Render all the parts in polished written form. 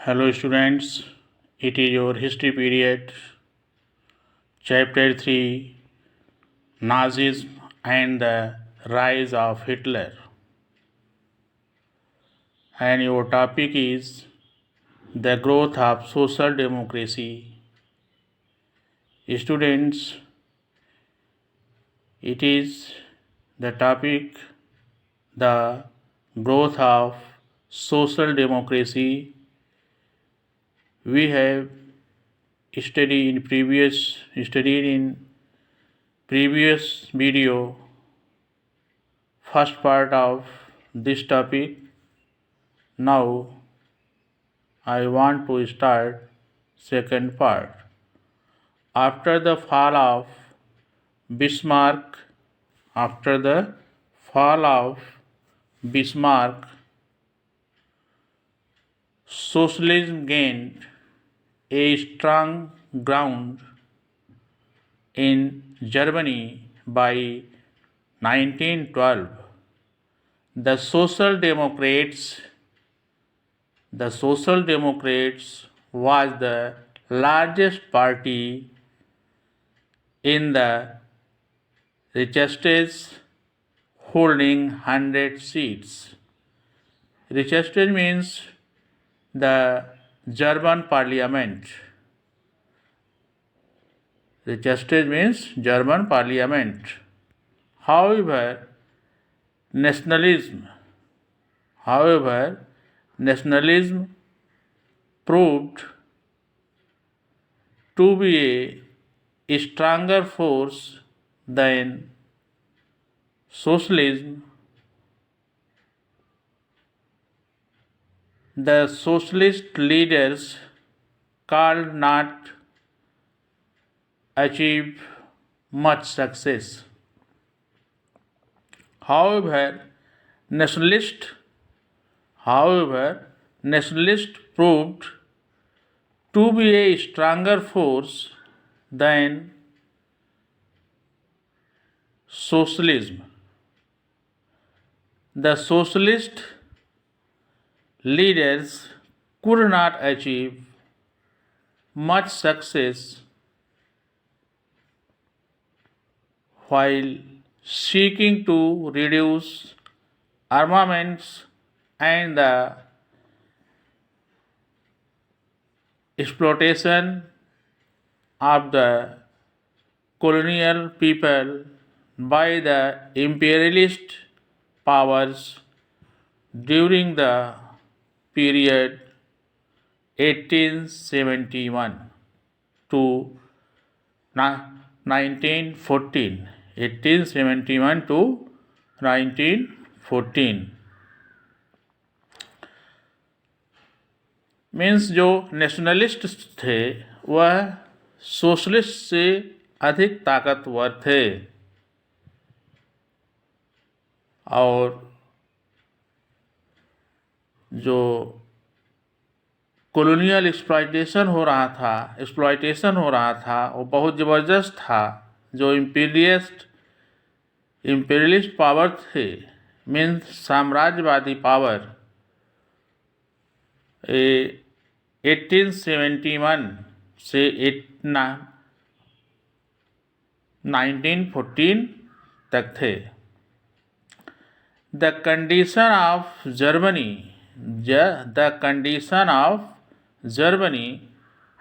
Hello students, it is your history period, chapter 3, Nazism and the rise of Hitler. And your topic is the growth of social democracy. Students, it is the topic the growth of social democracy. We have studied in previous video first part of this topic. Now I want to start second part. After the fall of Bismarck, after the fall of Bismarck, socialism gained a strong ground in Germany by 1912. The Social Democrats was the largest party in the Reichstag, holding 100 seats. Reichstag means the German parliament. Reichstag means German parliament. However, nationalism proved to be a stronger force than socialism. The socialist leaders could not achieve much success. However, nationalists proved to be a stronger force than socialism. The socialist leaders could not achieve much success while seeking to reduce armaments and the exploitation of the colonial people by the imperialist powers during the period 1871 to 1914. 1871 to 1914 means जो nationalist थे वह socialist से अधिक ताकतवर थे और जो colonial exploitation हो रहा था वो बहुत ज़बरदस्त था। जो इम्पीरियलिस्ट पावर थे मीन्स साम्राज्यवादी पावर 1871 से 1914 तक थे। The condition of Germany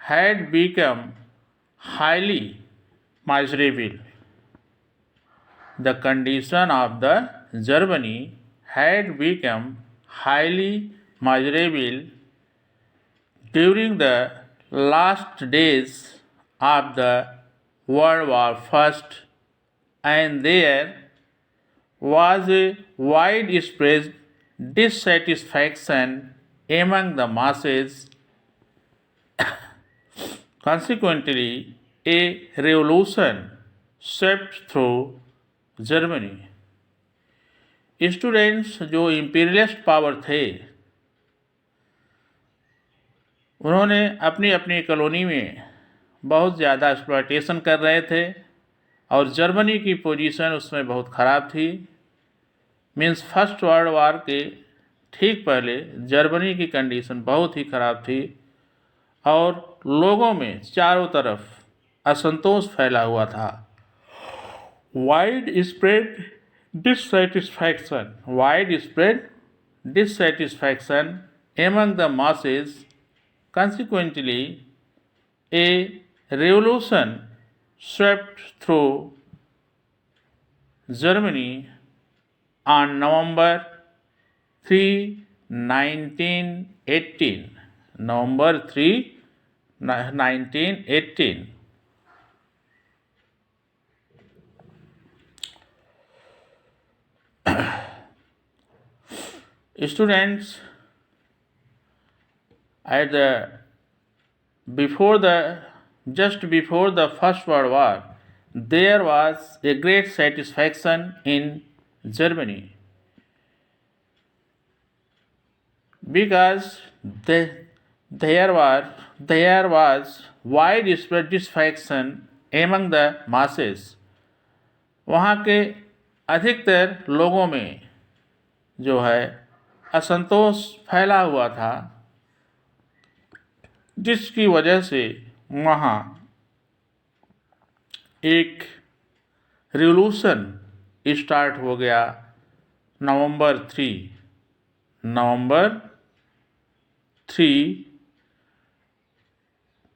had become highly miserable. The condition of the Germany had become highly miserable during the last days of the World War I, and there was a widespread dissatisfaction among the masses. Consequently, a revolution swept through Germany. Students जो imperialist power थे उन्होंने अपनी अपनी colony में बहुत ज़्यादा exploitation कर रहे थे और जर्मनी की पोजीशन उसमें बहुत ख़राब थी। मीन्स फर्स्ट वर्ल्ड वार के ठीक पहले जर्मनी की कंडीशन बहुत ही ख़राब थी और लोगों में चारों तरफ असंतोष फैला हुआ था। Wide spread dissatisfaction among the masses. Consequently, a revolution swept through Germany on November 3, 1918. November 3, 1918. Students, at the before the just before the First World War, there was a great satisfaction in Germany because there was widespread dissatisfaction among the masses. वहाँ के अधिकतर लोगों में जो है असंतोष फैला हुआ था, जिसकी वजह से वहाँ एक रिवॉल्यूशन स्टार्ट हो गया। नवंबर 3,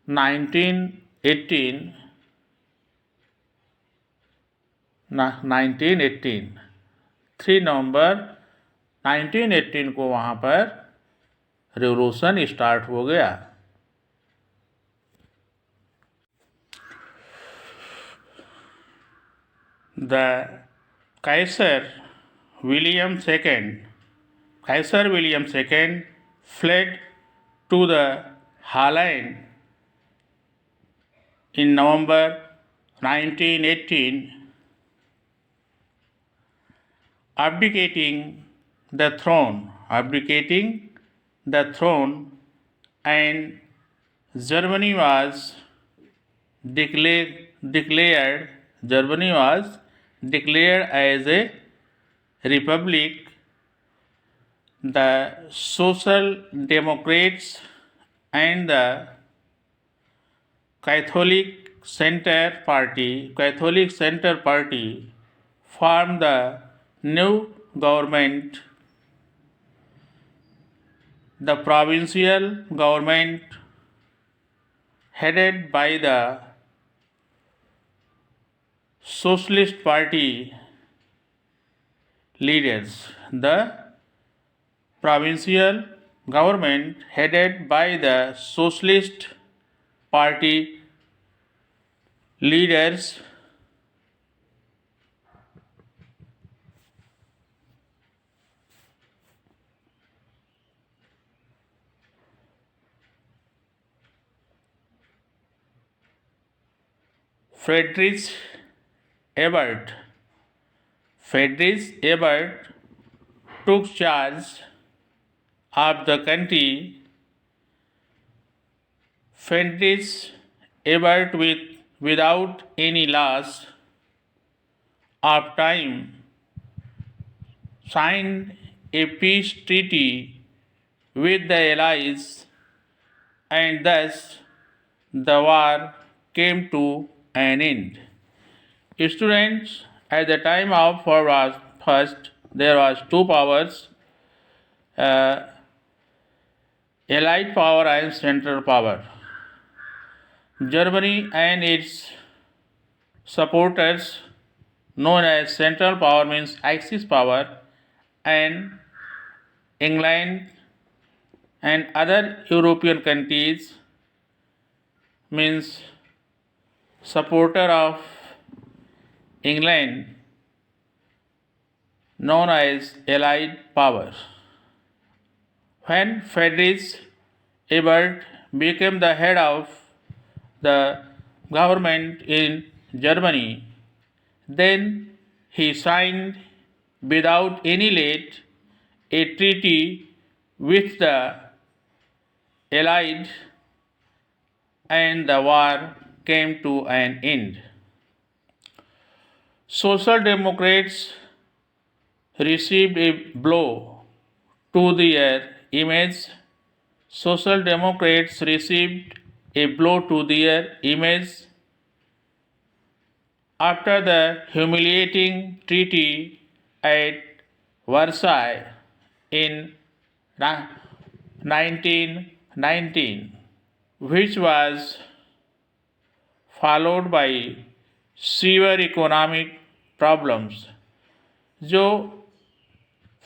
1918 3 नवंबर 1918 को वहाँ पर रिवॉल्यूशन स्टार्ट हो गया। The Kaiser William II fled to the Holland in November 1918, abdicating the throne, and Germany was declared as a republic. The Social Democrats and the Catholic Center Party formed the new government. The provincial government, headed by the Socialist Party leaders. The provincial government, headed by the Socialist Party leaders, Friedrich Ebert took charge of the country. Friedrich Ebert, without any loss of time, signed a peace treaty with the Allies, and thus the war came to an end. Students, at the time of World War I, there was two powers, Allied power and Central power. Germany and its supporters, known as Central power, means Axis power, and England and other European countries means supporter of England, known as Allied power. When Friedrich Ebert became the head of the government in Germany, then he signed without any delay a treaty with the Allied, and the war came to an end. Social Democrats received a blow to their image. Social Democrats received a blow to their image after the humiliating treaty at Versailles in 1919, which was followed by severe economic problems. जो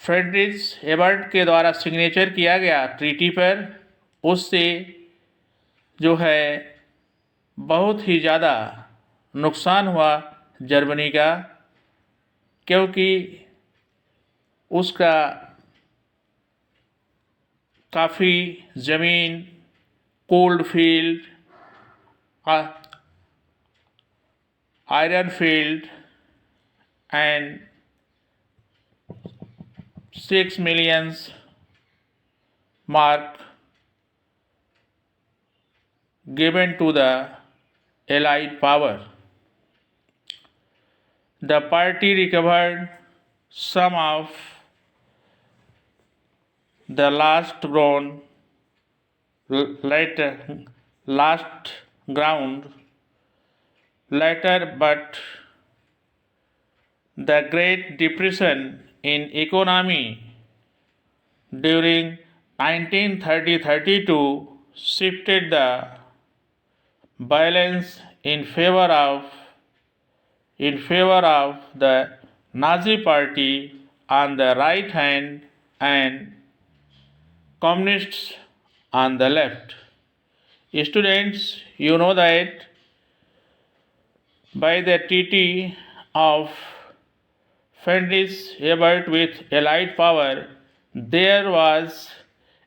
Friedrich Ebert के द्वारा signature किया गया treaty पर, उससे जो है बहुत ही ज़्यादा नुकसान हुआ जर्मनी का, क्योंकि उसका काफ़ी ज़मीन, cold field, iron field and 6 million mark given to the Allied power. The party recovered some of the last ground later, but the Great Depression in economy during 1930-32 shifted the balance in favor of the Nazi party on the right hand and communists on the left. Students, you know that by the Treaty of Friedrich-Ebert with Allied power, there was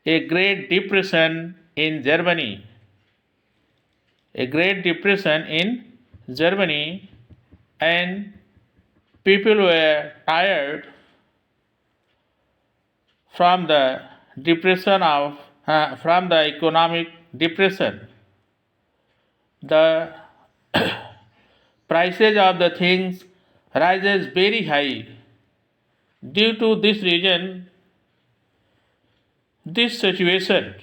a Great Depression in Germany. A Great Depression in Germany, and people were tired from the from the economic depression. The prices of the things rises very high. Due to this reason, this situation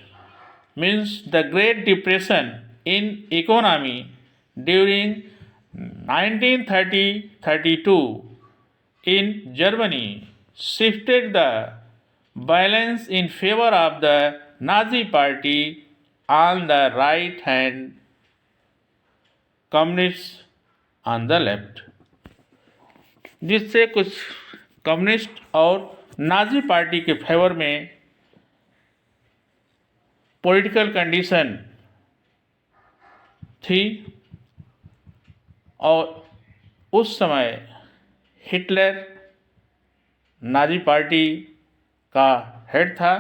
means the Great Depression in economy during 1930-32 in Germany shifted the balance in favor of the Nazi party on the right hand, communists on the left. जिससे कुछ communist और Nazi party के favour में political condition थी, और उस समय Hitler Nazi party का हेड था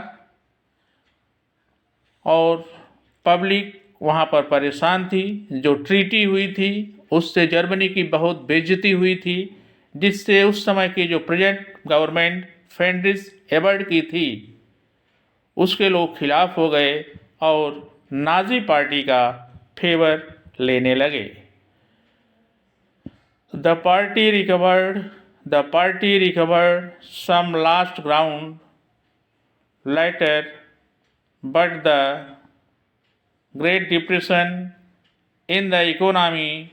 और पब्लिक वहाँ पर परेशान थी। जो ट्रीटी हुई थी उससे जर्मनी की बहुत बेइज्जती हुई थी, जिससे उस समय की जो प्रेजेंट गवर्नमेंट फ्रेडरिच एबर्ट की थी उसके लोग खिलाफ हो गए और नाजी पार्टी का फेवर लेने लगे। The party recovered some last ground later, but the Great Depression in the economy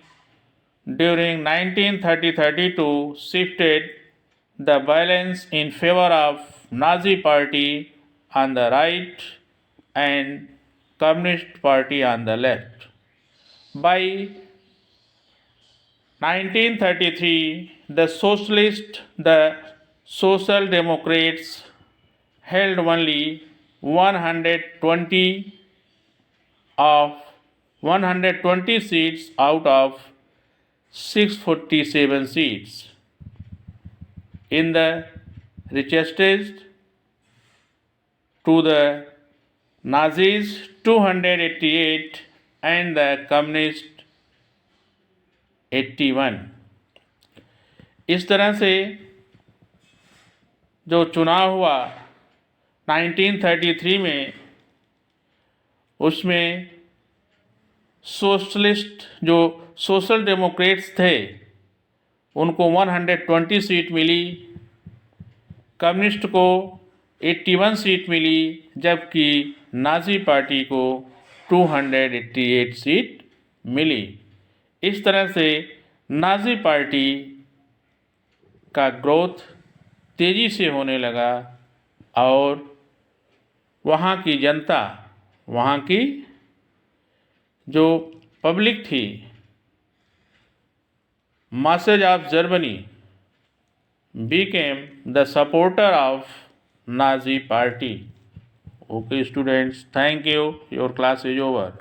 during 1930-32 shifted the balance in favor of Nazi party on the right and Communist party on the left. By 1933, the Social Democrats held only 120 seats out of 647 seats. In the richest to the Nazis 288 and the Communists 81। इस तरह से जो चुनाव हुआ 1933 में, उसमें जो social Democrats थे उनको 120 सीट मिली, कम्युनिस्ट को 81 सीट मिली, जबकि नाज़ी पार्टी को 288 सीट मिली। इस तरह से नाज़ी पार्टी का ग्रोथ तेज़ी से होने लगा और वहाँ की जनता, वहाँ की जो पब्लिक थी, masses of Germany became the supporter of Nazi party. Okay students, thank you. Your class is over.